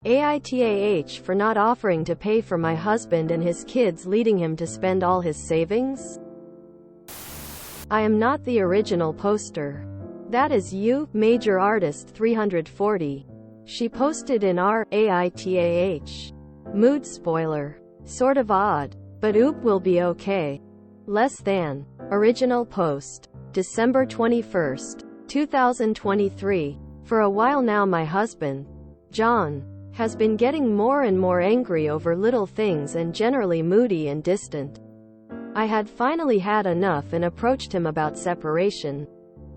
AITAH for not offering to pay for my husband and his kids, leading him to spend all his savings? I am not the original poster. That is you, Major Artist 340. She posted in our AITAH. Mood spoiler. Sort of odd. But oop, will be okay. Less than. Original post. December 21st, 2023. For a while now my husband, John, has been getting more and more angry over little things and generally moody and distant. I had finally had enough and approached him about separation.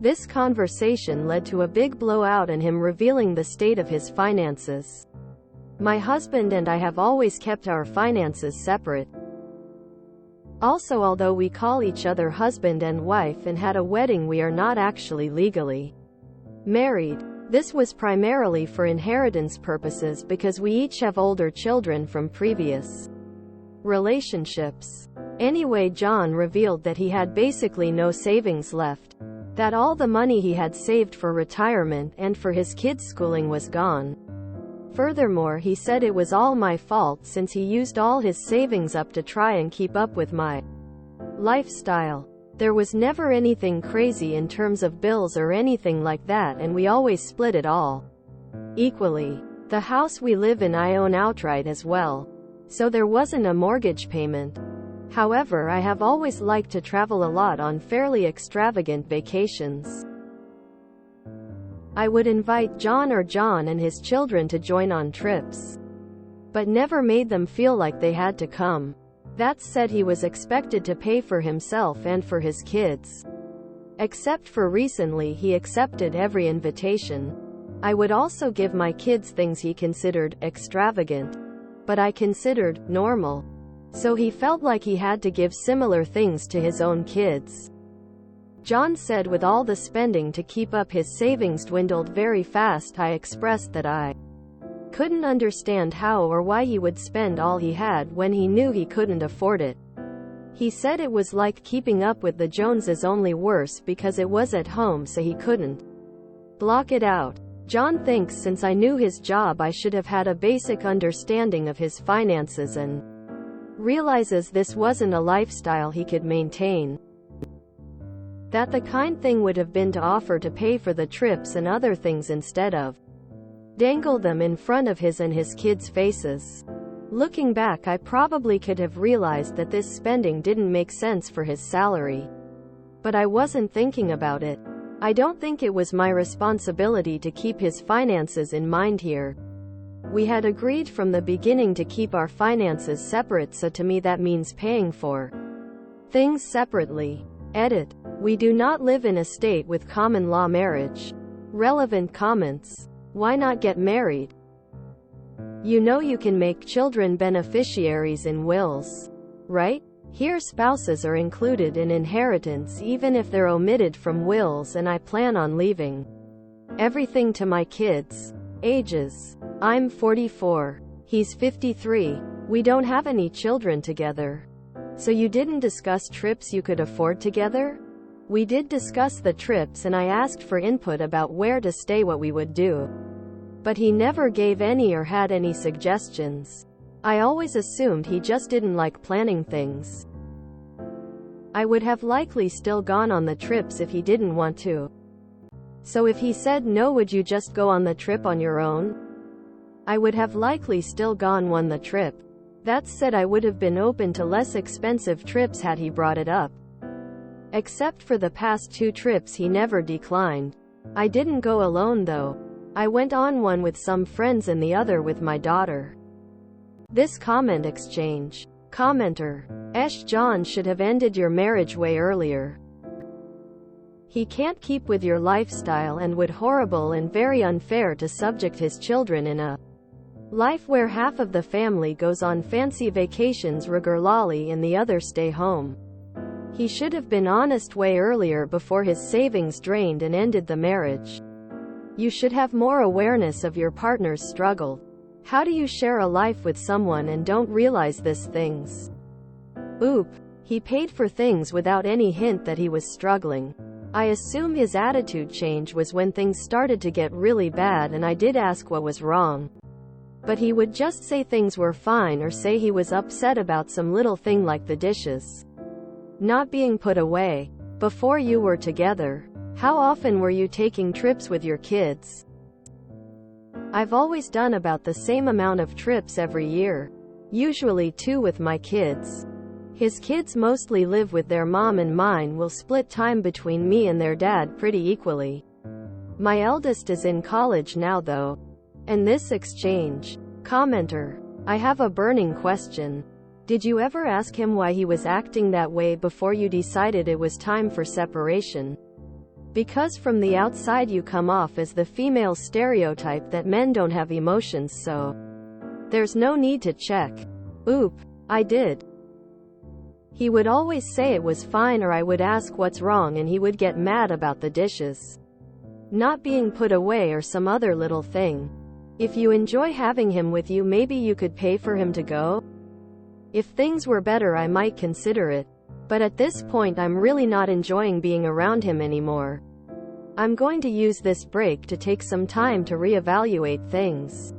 This conversation led to a big blowout and him revealing the state of his finances. My husband and I have always kept our finances separate. Also, although we call each other husband and wife and had a wedding, we are not actually legally married. This was primarily for inheritance purposes because we each have older children from previous relationships. Anyway, John revealed that he had basically no savings left, that all the money he had saved for retirement and for his kids' schooling was gone. Furthermore, he said it was all my fault since he used all his savings up to try and keep up with my lifestyle. There was never anything crazy in terms of bills or anything like that, and we always split it all equally. The house we live in I own outright as well, so there wasn't a mortgage payment. However, I have always liked to travel a lot on fairly extravagant vacations. I would invite John and his children to join on trips, but never made them feel like they had to come. That said, he was expected to pay for himself and for his kids. Except for recently, he accepted every invitation. I would also give my kids things he considered extravagant, but I considered normal. So he felt like he had to give similar things to his own kids. John said with all the spending to keep up, his savings dwindled very fast. I expressed that I couldn't understand how or why he would spend all he had when he knew he couldn't afford it. He said it was like keeping up with the Joneses, only worse because it was at home, so he couldn't block it out. John thinks since I knew his job I should have had a basic understanding of his finances, and realizes this wasn't a lifestyle he could maintain. That the kind thing would have been to offer to pay for the trips and other things instead of dangle them in front of his and his kids' faces. Looking back, I probably could have realized that this spending didn't make sense for his salary. But I wasn't thinking about it. I don't think it was my responsibility to keep his finances in mind here. We had agreed from the beginning to keep our finances separate, so to me that means paying for things separately. Edit. We do not live in a state with common law marriage. Relevant comments. Why not get married? You know you can make children beneficiaries in wills, right? Here spouses are included in inheritance even if they're omitted from wills, and I plan on leaving everything to my kids. Ages. I'm 44. He's 53. We don't have any children together. So you didn't discuss trips you could afford together? We did discuss the trips and I asked for input about where to stay, what we would do. But he never gave any or had any suggestions. I always assumed he just didn't like planning things. I would have likely still gone on the trips if he didn't want to. So if he said no, would you just go on the trip on your own? I would have likely still gone on the trip. That said, I would have been open to less expensive trips had he brought it up. Except for the past 2 trips he never declined. I didn't go alone though. I went on one with some friends and the other with my daughter. This comment exchange. Commenter. John should have ended your marriage way earlier. He can't keep with your lifestyle and would horrible and very unfair to subject his children in a life where half of the family goes on fancy vacations regularly and the other stay home. He should have been honest way earlier before his savings drained and ended the marriage. You should have more awareness of your partner's struggle. How do you share a life with someone and don't realize these things? Oop. He paid for things without any hint that he was struggling. I assume his attitude change was when things started to get really bad, and I did ask what was wrong. But he would just say things were fine or say he was upset about some little thing like the dishes not being put away. Before you were together, how often were you taking trips with your kids? I've always done about the same amount of trips every year. Usually 2 with my kids. His kids mostly live with their mom and mine will split time between me and their dad pretty equally. My eldest is in college now though. And this exchange. Commenter. I have a burning question. Did you ever ask him why he was acting that way before you decided it was time for separation? Because from the outside you come off as the female stereotype that men don't have emotions, so there's no need to check. Oop. I did. He would always say it was fine, or I would ask what's wrong and he would get mad about the dishes not being put away or some other little thing. If you enjoy having him with you, maybe you could pay for him to go? If things were better I might consider it. But at this point I'm really not enjoying being around him anymore. I'm going to use this break to take some time to reevaluate things.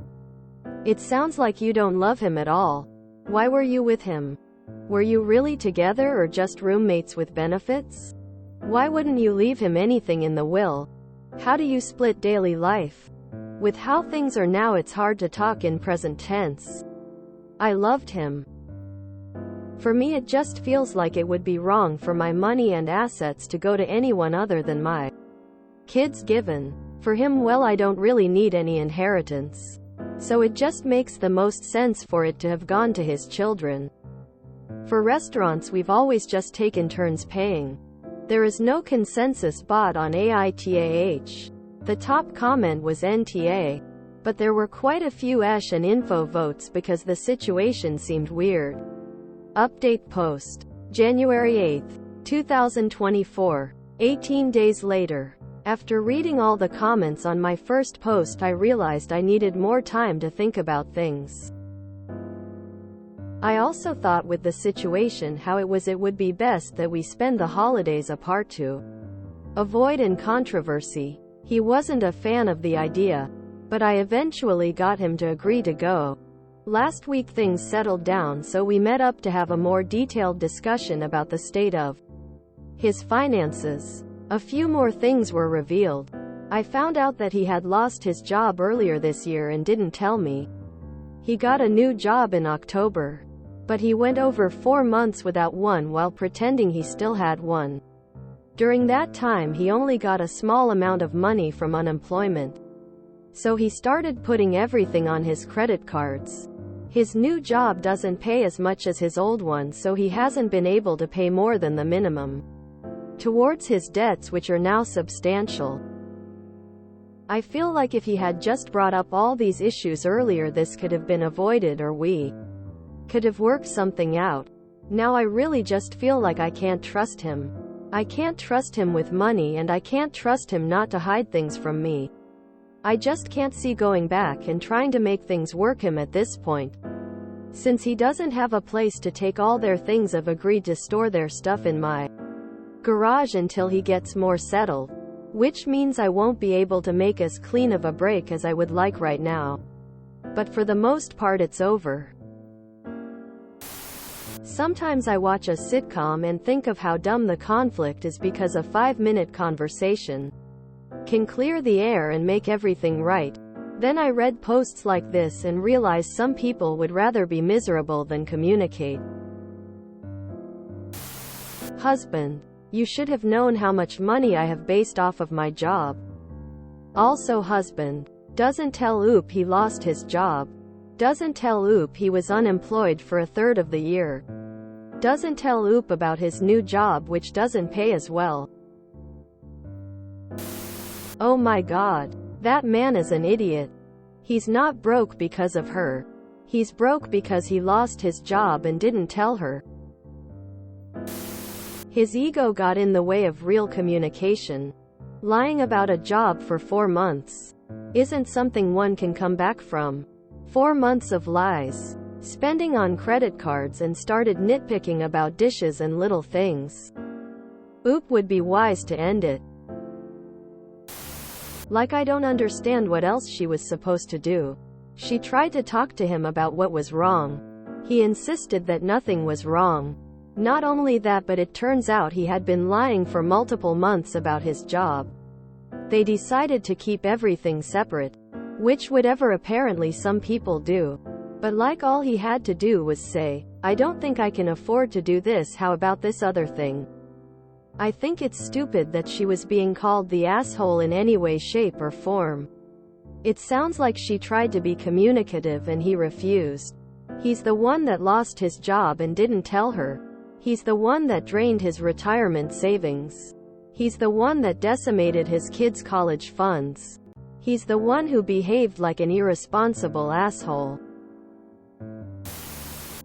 It sounds like you don't love him at all. Why were you with him? Were you really together or just roommates with benefits? Why wouldn't you leave him anything in the will? How do you split daily life? With how things are now, it's hard to talk in present tense. I loved him. For me, it just feels like it would be wrong for my money and assets to go to anyone other than my kids given. For him, well, I don't really need any inheritance. So it just makes the most sense for it to have gone to his children. For restaurants, we've always just taken turns paying. There is no consensus bot on AITAH. The top comment was NTA. But there were quite a few ESH and info votes because the situation seemed weird. Update post. January 8, 2024. 18 days later. After reading all the comments on my first post, I realized I needed more time to think about things. I also thought with the situation how it would be best that we spend the holidays apart to avoid any controversy. He wasn't a fan of the idea, but I eventually got him to agree to go. Last week things settled down, so we met up to have a more detailed discussion about the state of his finances. A few more things were revealed. I found out that he had lost his job earlier this year and didn't tell me. He got a new job in October. But he went over 4 months without one while pretending he still had one. During that time he only got a small amount of money from unemployment. So he started putting everything on his credit cards. His new job doesn't pay as much as his old one, so he hasn't been able to pay more than the minimum towards his debts, which are now substantial. I feel like if he had just brought up all these issues earlier, this could have been avoided, or we could have worked something out. Now I really just feel like I can't trust him. I can't trust him with money, and I can't trust him not to hide things from me. I just can't see going back and trying to make things work him at this point. Since he doesn't have a place to take all their things, I've agreed to store their stuff in my garage until he gets more settled. Which means I won't be able to make as clean of a break as I would like right now. But for the most part it's over. Sometimes I watch a sitcom and think of how dumb the conflict is, because a 5-minute conversation can clear the air and make everything right. Then I read posts like this and realized some people would rather be miserable than communicate. Husband. You should have known how much money I have based off of my job. Also husband. Doesn't tell Oop he lost his job. Doesn't tell Oop he was unemployed for a third of the year. Doesn't tell Oop about his new job, which doesn't pay as well. Oh my god. That man is an idiot. He's not broke because of her. He's broke because he lost his job and didn't tell her. His ego got in the way of real communication. Lying about a job for 4 months isn't something one can come back from. 4 months of lies. Spending on credit cards, and started nitpicking about dishes and little things. Oop would be wise to end it. Like I don't understand what else she was supposed to do. She tried to talk to him about what was wrong. He insisted that nothing was wrong. Not only that, but it turns out he had been lying for multiple months about his job. They decided to keep everything separate, which whatever apparently some people do. But like all he had to do was say, "I don't think I can afford to do this, how about this other thing?" I think it's stupid that she was being called the asshole in any way, shape or form. It sounds like she tried to be communicative and he refused. He's the one that lost his job and didn't tell her. He's the one that drained his retirement savings. He's the one that decimated his kids' college funds. He's the one who behaved like an irresponsible asshole.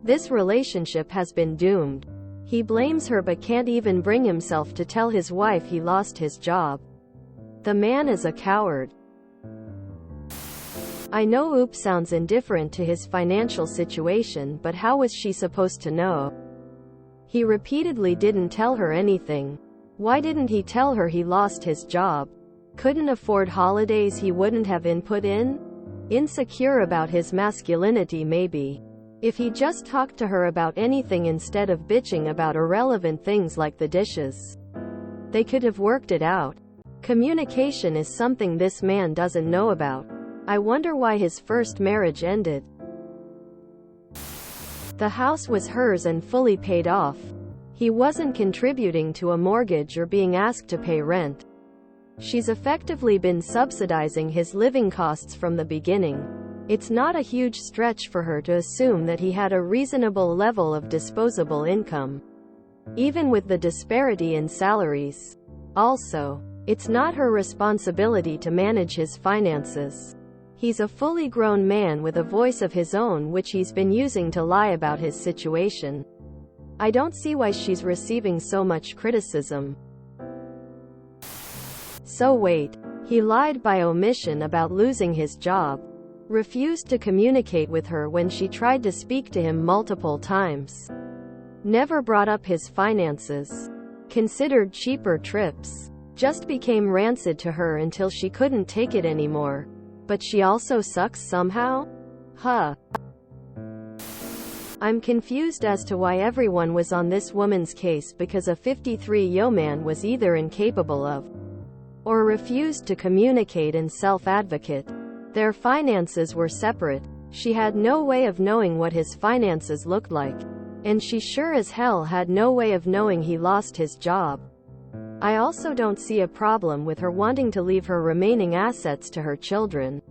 This relationship has been doomed. He blames her but can't even bring himself to tell his wife he lost his job. The man is a coward. I know Oop sounds indifferent to his financial situation, but how was she supposed to know? He repeatedly didn't tell her anything. Why didn't he tell her he lost his job? Couldn't afford holidays he wouldn't have input in? Insecure about his masculinity maybe. If he just talked to her about anything instead of bitching about irrelevant things like the dishes, they could have worked it out. Communication is something this man doesn't know about. I wonder why his first marriage ended. The house was hers and fully paid off. He wasn't contributing to a mortgage or being asked to pay rent. She's effectively been subsidizing his living costs from the beginning. It's not a huge stretch for her to assume that he had a reasonable level of disposable income, even with the disparity in salaries. Also, it's not her responsibility to manage his finances. He's a fully grown man with a voice of his own which he's been using to lie about his situation. I don't see why she's receiving so much criticism. So wait, he lied by omission about losing his job, refused to communicate with her when she tried to speak to him multiple times, never brought up his finances, considered cheaper trips, just became rancid to her until she couldn't take it anymore. But she also sucks somehow? Huh. I'm confused as to why everyone was on this woman's case, because a 53-year-old man was either incapable of or refused to communicate and self-advocate. Their finances were separate. She had no way of knowing what his finances looked like. And she sure as hell had no way of knowing he lost his job. I also don't see a problem with her wanting to leave her remaining assets to her children.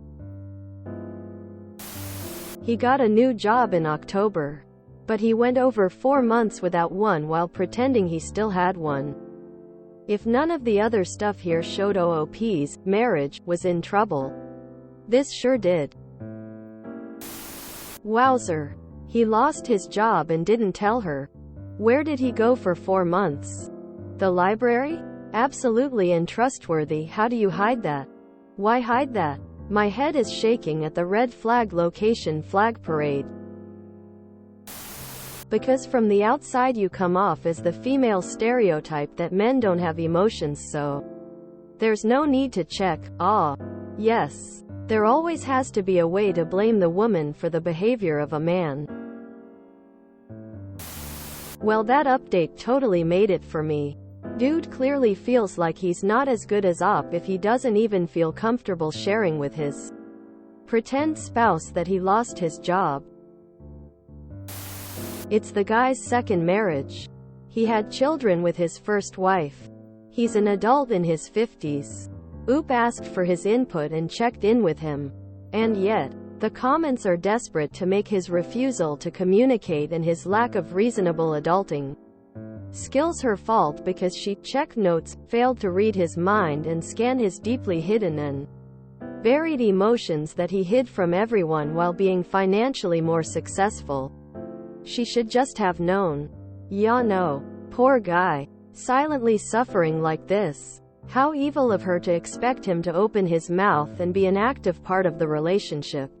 He got a new job in October, but he went over 4 months without one while pretending he still had one. If none of the other stuff here showed OOP's marriage was in trouble, this sure did. Wowzer. He lost his job and didn't tell her. Where did he go for 4 months? The library? Absolutely untrustworthy. How do you hide that? Why hide that? My head is shaking at the red flag location flag parade. Because from the outside you come off as the female stereotype that men don't have emotions, so there's no need to check. Yes. There always has to be a way to blame the woman for the behavior of a man. Well, that update totally made it for me. Dude clearly feels like he's not as good as Op if he doesn't even feel comfortable sharing with his pretend spouse that he lost his job. It's the guy's second marriage. He had children with his first wife. He's an adult in his 50s. Oop asked for his input and checked in with him. And yet, the comments are desperate to make his refusal to communicate and his lack of reasonable adulting skills her fault because she, check notes, failed to read his mind and scan his deeply hidden and varied emotions that he hid from everyone while being financially more successful. She should just have known. Yeah, no. Poor guy. Silently suffering like this. How evil of her to expect him to open his mouth and be an active part of the relationship.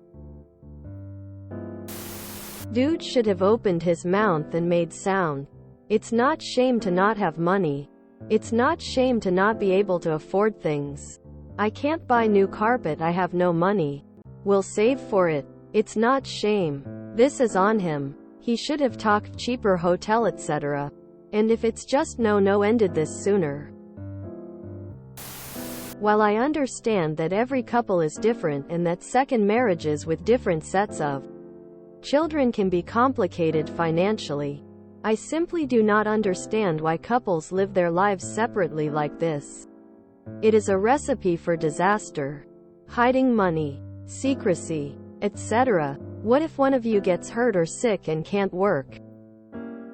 Dude should have opened his mouth and made sound. It's not shame to not have money. It's not shame to not be able to afford things. I can't buy new carpet, I have no money. We'll save for it. It's not shame. This is on him. He should have talked cheaper hotel etc. And if it's just no ended this sooner. While I understand that every couple is different and that second marriages with different sets of children can be complicated financially, I simply do not understand why couples live their lives separately like this. It is a recipe for disaster. Hiding money, secrecy, etc. What if one of you gets hurt or sick and can't work?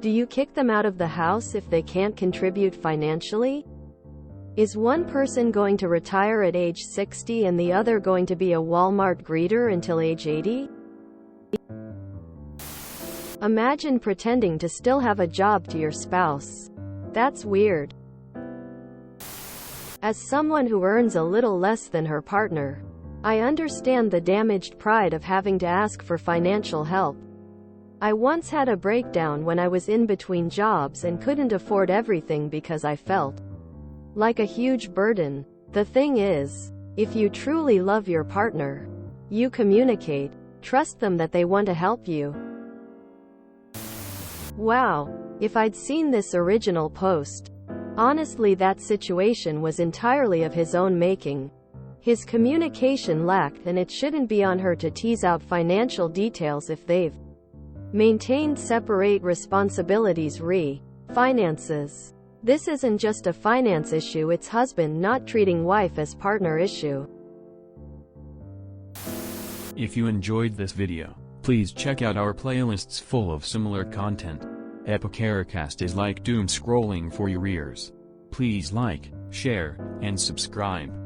Do you kick them out of the house if they can't contribute financially? Is one person going to retire at age 60 and the other going to be a Walmart greeter until age 80? Imagine pretending to still have a job to your spouse. That's weird. As someone who earns a little less than her partner, I understand the damaged pride of having to ask for financial help. I once had a breakdown when I was in between jobs and couldn't afford everything because I felt like a huge burden. The thing is, if you truly love your partner, you communicate, trust them that they want to help you. Wow, if I'd seen this original post. Honestly, that situation was entirely of his own making. His communication lacked, and it shouldn't be on her to tease out financial details if they've maintained separate responsibilities finances. This isn't just a finance issue, it's husband not treating wife as partner issue. If you enjoyed this video, please check out our playlists full of similar content. AITAH is like doom scrolling for your ears. Please like, share, and subscribe.